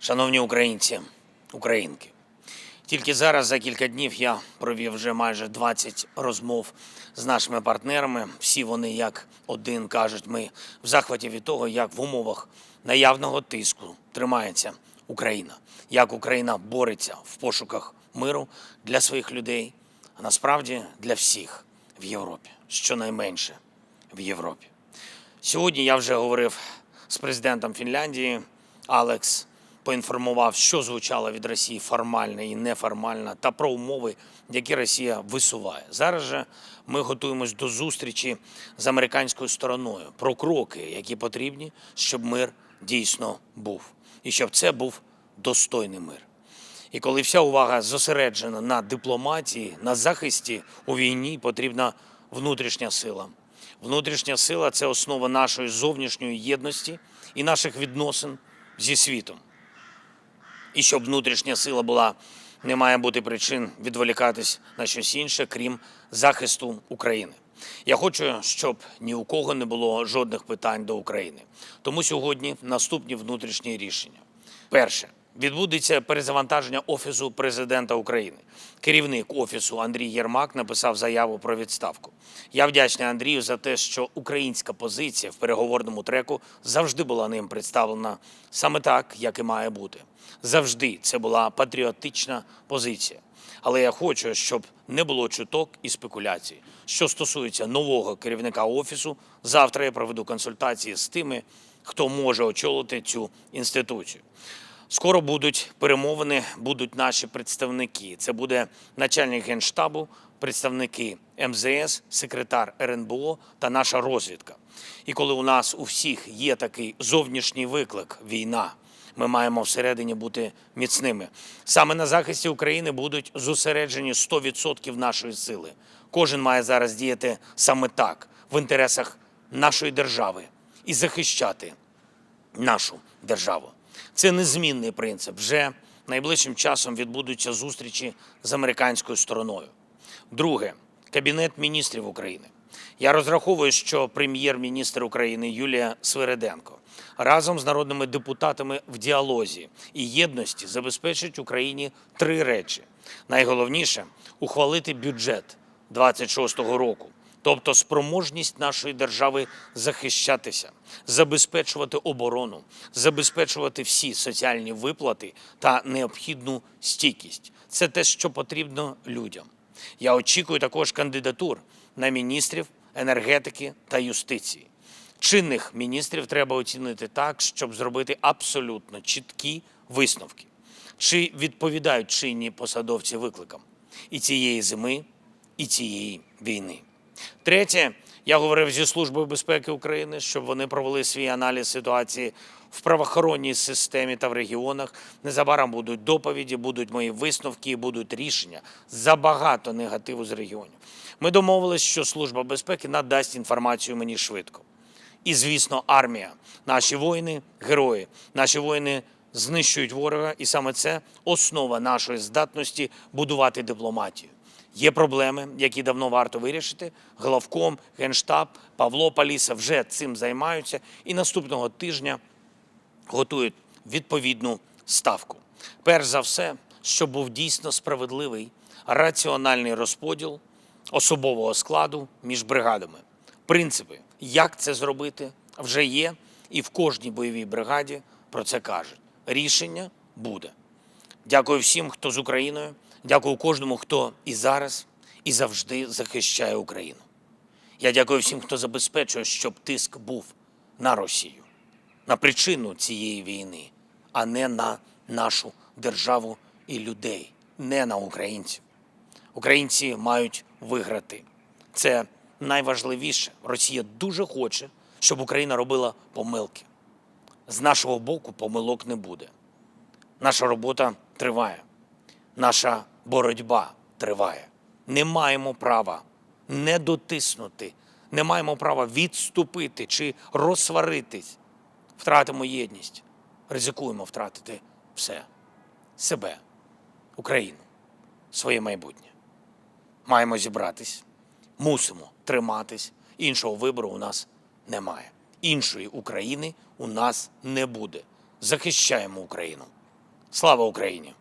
Шановні українці, українки, тільки зараз за кілька днів я провів вже майже 20 розмов з нашими партнерами. Всі вони як один кажуть, ми в захваті від того, як в умовах наявного тиску тримається Україна, як Україна бореться в пошуках миру для своїх людей, а насправді для всіх в Європі, щонайменше в Європі. Сьогодні я вже говорив з президентом Фінляндії. Алекс поінформував, що звучало від Росії формально і неформально, та про умови, які Росія висуває. Зараз же ми готуємось до зустрічі з американською стороною про кроки, які потрібні, щоб мир дійсно був. І щоб це був достойний мир. І коли вся увага зосереджена на дипломатії, на захисті у війні, потрібна внутрішня сила. Внутрішня сила – це основа нашої зовнішньої єдності і наших відносин зі світом. І щоб внутрішня сила була, не має бути причин відволікатись на щось інше, крім захисту України. Я хочу, щоб ні у кого не було жодних питань до України. Тому сьогодні наступні внутрішні рішення. Перше. Відбудеться перезавантаження Офісу Президента України. Керівник Офісу Андрій Єрмак написав заяву про відставку. Я вдячний Андрію за те, що українська позиція в переговорному треку завжди була ним представлена саме так, як і має бути. Завжди це була патріотична позиція. Але я хочу, щоб не було чуток і спекуляцій. Що стосується нового керівника Офісу, завтра я проведу консультації з тими, хто може очолити цю інституцію. Скоро будуть перемовини, будуть наші представники. Це буде начальник Генштабу, представники МЗС, секретар РНБО та наша розвідка. І коли у нас у всіх є такий зовнішній виклик – війна, ми маємо всередині бути міцними. Саме на захисті України будуть зосереджені 100% нашої сили. Кожен має зараз діяти саме так, в інтересах нашої держави і захищати нашу державу. Це незмінний принцип. Вже найближчим часом відбудуться зустрічі з американською стороною. Друге. Кабінет міністрів України. Я розраховую, що прем'єр-міністр України Юлія Свириденко разом з народними депутатами в діалозі і єдності забезпечить Україні 3 речі. Найголовніше – ухвалити бюджет 26-го року. Тобто спроможність нашої держави захищатися, забезпечувати оборону, забезпечувати всі соціальні виплати та необхідну стійкість. Це те, що потрібно людям. Я очікую також кандидатур на міністрів енергетики та юстиції. Чинних міністрів треба оцінити так, щоб зробити абсолютно чіткі висновки. Чи відповідають чинні посадовці викликам і цієї зими, і цієї війни. Третє, я говорив зі Службою безпеки України, щоб вони провели свій аналіз ситуації в правоохоронній системі та в регіонах. Незабаром будуть доповіді, будуть мої висновки, будуть рішення. Забагато негативу з регіонів. Ми домовились, що Служба безпеки надасть інформацію мені швидко. І, звісно, армія. Наші воїни – герої. Наші воїни знищують ворога, і саме це основа нашої здатності будувати дипломатію. Є проблеми, які давно варто вирішити. Главком, Генштаб, Павло Паліса вже цим займаються і наступного тижня готують відповідну ставку. Перш за все, щоб був дійсно справедливий, раціональний розподіл особового складу між бригадами. Принципи, як це зробити, вже є, і в кожній бойовій бригаді про це кажуть. Рішення буде. Дякую всім, хто з Україною. Дякую кожному, хто і зараз, і завжди захищає Україну. Я дякую всім, хто забезпечує, щоб тиск був на Росію, на причину цієї війни, а не на нашу державу і людей, не на українців. Українці мають виграти. Це найважливіше. Росія дуже хоче, щоб Україна робила помилки. З нашого боку помилок не буде. Наша робота триває. Наша боротьба триває. Не маємо права не дотиснути, не маємо права відступити чи розсваритись. Втратимо єдність, ризикуємо втратити все. Себе, Україну, своє майбутнє. Маємо зібратись, мусимо триматись. Іншого вибору у нас немає. Іншої України у нас не буде. Захищаємо Україну Слава Україні!